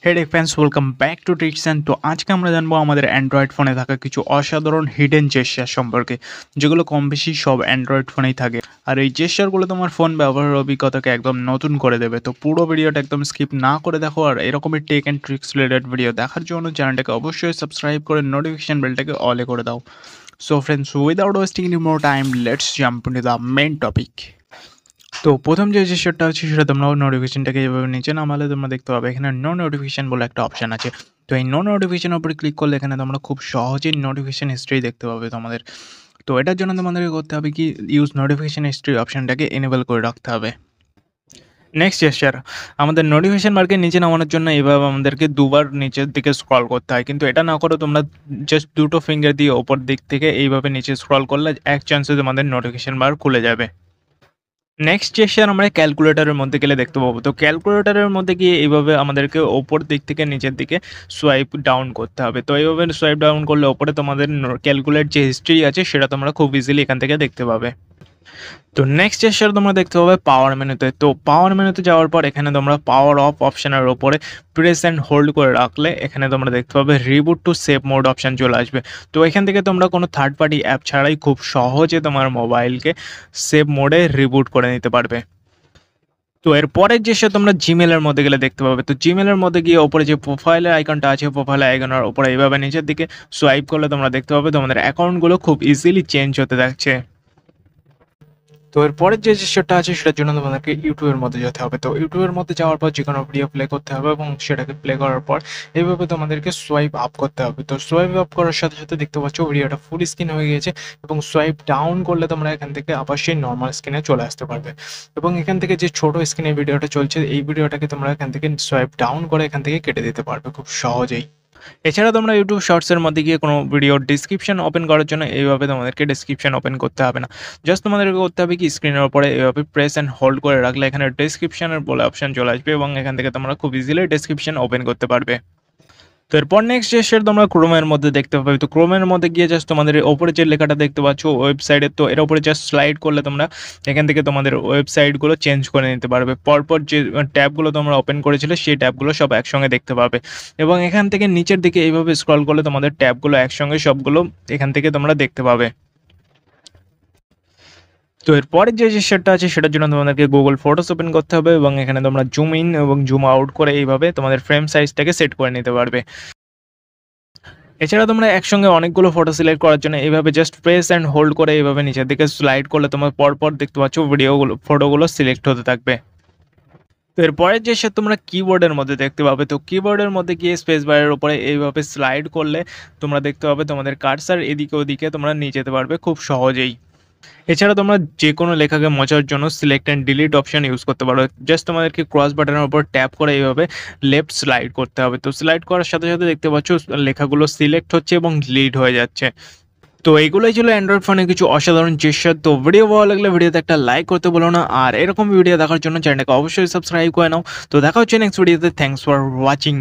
Hey tech fans, welcome back to Tixon. তো আজকে আমরা জানবো আমাদের অ্যান্ড্রয়েড ফোনে থাকা কিছু অসাধারণ হিডেন জেস্চার সম্পর্কে, যেগুলো কম বেশি সব অ্যান্ড্রয়েড ফোনেই থাকে। আর এই জেস্চারগুলো তোমার ফোন ব্যবহারের অভিজ্ঞতাকে একদম নতুন করে দেবে। তো পুরো ভিডিওটা একদম স্কিপ না করে দেখো। আর এরকমই tech and tricks related video দেখার জন্য চ্যানেলটাকে অবশ্যই সাবস্ক্রাইব করে নোটিফিকেশন বেলটাকে অলে করে দাও। So friends, without wasting any more time, let's jump into the main topic. তো প্রথম যে জেস্চারটা আছে সেটা তোমরা নোটিফিকেশনটাকে এভাবে নিচে নামালে তোমরা দেখতে পাবে এখানে নো নোটিফিকেশন বলে একটা অপশন আছে। তো এই নো নোটিফিকেশনের উপরে ক্লিক করলে এখানে তোমরা খুব সহজেই নোটিফিকেশন হিস্ট্রি দেখতে পাবে তোমাদের। তো এটার জন্য তোমাদেরকে করতে হবে কি, ইউজ নোটিফিকেশন হিস্ট্রি অপশনটাকে এনেবল করে রাখতে হবে। নেক্সট জেস্চার, আমাদের নোটিফিকেশন বারকে নিচে নামানোর জন্য এভাবে আমাদেরকে দুবার নিচের দিকে স্ক্রল করতে হয়, কিন্তু এটা না করে তোমরা জাস্ট দুটো ফিঙ্গার দিয়ে ওপর দিক থেকে এইভাবে নিচে স্ক্রল করলে এক চান্সে তোমাদের নোটিফিকেশন বার খুলে যাবে। নেক্সট জেস্চার আমরা ক্যালকুলেটরের মধ্যে গেলে দেখতে পাবো। তো ক্যালকুলেটরের মধ্যে গিয়ে এইভাবে আমাদেরকে ওপর দিক থেকে নিচের দিকে সোয়াইপ ডাউন করতে হবে। তো এইভাবে সোয়াইপ ডাউন করলে ওপরে তোমাদের ক্যালকুলেট যে হিস্ট্রি আছে সেটা তোমরা খুব ইজিলি এখান থেকে দেখতে পাবে। তো নেক্সট জেস্চার তোমরা দেখতে পাবে পাওয়ার মেনুতে। তো পাওয়ার মেনুতে যাওয়ার পর এখানে তোমরা পাওয়ার অফ অপশনের ওপরে প্রেস অ্যান্ড হোল্ড করে রাখলে এখানে তোমরা দেখতে পাবে reboot to save mode option চলে আসবে। তো এখান থেকে তোমরা কোনো থার্ড পার্টি অ্যাপ ছাড়াই খুব সহজে তোমার মোবাইলকে সেভ মোডে রিবুট করে নিতে পারবে। তো এর পরের যে তোমরা জিমেলের মধ্যে গেলে দেখতে পাবে। তো জিমেলের মধ্যে গিয়ে ওপরে যে প্রোফাইলের আইকনটা আছে, প্রোফাইলের আইকনের ওপরে এইভাবে নিচের দিকে সোয়াইপ করলে তোমরা দেখতে পাবে তোমাদের অ্যাকাউন্টগুলো খুব ইজিলি চেঞ্জ হতে থাকছে। তো এর পরের যে জিনিসটা আছে সেটার জন্য তোমাদেরকে ইউটিউবের মধ্যে যেতে হবে। তো ইউটিউবের মধ্যে যাওয়ার পর যে কোনো ভিডিও প্লে করতে হবে এবং সেটাকে প্লে করার পর এইভাবে তোমাদেরকে সোয়াইপ আপ করতে হবে। তো সোয়াইপ আপ করার সাথে সাথে দেখতে পাচ্ছ ভিডিওটা ফুল স্ক্রিন হয়ে গিয়েছে এবং সোয়াইপ ডাউন করলে তোমরা এখান থেকে আবার সেই নর্মাল স্ক্রিনে চলে আসতে পারবে। এবং এখান থেকে যে ছোট স্ক্রিনে ভিডিওটা চলছে এই ভিডিওটাকে তোমরা এখান থেকে সোয়াইপ ডাউন করে এখান থেকে কেটে দিতে পারবে খুব সহজেই। এছাড়া তোমরা ইউটিউব শর্টসের মধ্যে গিয়ে কোনো ভিডিওর ডিসক্রিপশন ওপেন করার জন্য এইভাবে তোমাদেরকে ডিসক্রিপশন ওপেন করতে হবে না। জাস্ট তোমাদেরকে করতে হবে কি, স্ক্রিনের উপরে এইভাবে প্রেস অ্যান্ড হোল্ড করে রাখলে এখানে ডিসক্রিপশনের বলে অপশন চলে আসবে এবং এখান থেকে তোমরা খুব ইজিলি ডিসক্রিপশন ওপেন করতে পারবে। তো এরপর নেক্সট জেস্চার তোমরা ক্রোমের মধ্যে দেখতে পাবে। তো ক্রোমের মধ্যে গিয়ে জাস্ট তোমাদের ওপরে যে লেখাটা দেখতে পাচ্ছ ওয়েবসাইটে, তো এর উপরে জাস্ট স্লাইড করলে তোমরা এখান থেকে তোমাদের ওয়েবসাইটগুলো চেঞ্জ করে নিতে পারবে। পরপর যে ট্যাবগুলো তোমরা ওপেন করেছিলে সেই ট্যাবগুলো সব একসঙ্গে দেখতে পাবে এবং এখান থেকে নিচের দিকে এইভাবে স্ক্রল করলে তোমাদের ট্যাবগুলো একসঙ্গে সবগুলো এখান থেকে তোমরা দেখতে পাবে। তো এরপরের যে জেস্চারটা আছে সেটার জন্য তোমাদেরকে গুগল ফটোস ওপেন করতে হবে এবং এখানে তোমরা জুম ইন এবং জুম আউট করে এইভাবে তোমাদের ফ্রেম সাইজটাকে সেট করে নিতে পারবে। এছাড়া তোমরা একসঙ্গে অনেকগুলো ফটো সিলেক্ট করার জন্য এইভাবে জাস্ট প্রেস অ্যান্ড হোল্ড করে এইভাবে নিচের দিকে স্লাইড করলে তোমার পরপর দেখতে পাচ্ছ ভিডিওগুলো ফটোগুলো সিলেক্ট হতে থাকবে। তো এরপরের যে তোমরা কিবোর্ডের মধ্যে দেখতে পাবে। তো কিবোর্ডের মধ্যে গিয়ে স্পেস বারের উপরে এইভাবে স্লাইড করলে তোমরা দেখতে পাবে তোমাদের কার্সার এদিকে ওদিকে তোমরা নিয়ে যেতে পারবে খুব সহজেই। এছাড়া তোমরা যে কোনো লেখাকে মোছার জন্য select and delete option use করতে পারো। জাস্ট তোমাদেরকে ক্রস বাটনের উপর ট্যাপ করে এইভাবে লেফট স্লাইড করতে হবে। তো স্লাইড করার সাথে সাথে দেখতে পাচ্ছ লেখাগুলো সিলেক্ট হচ্ছে এবং ডিলিট হয়ে যাচ্ছে। তো এইগুলোই ছিল অ্যান্ড্রয়েড ফোনের কিছু অসাধারণ জেস্চার। তো ভিডিও ভালো লাগলে ভিডিওতে একটা লাইক করতে বলো না, আর এরকম ভিডিও দেখার জন্য চ্যানেলটাকে অবশ্যই সাবস্ক্রাইব করে নাও। তো দেখা হচ্ছে নেক্সট ভিডিওতে। Thanks for watching.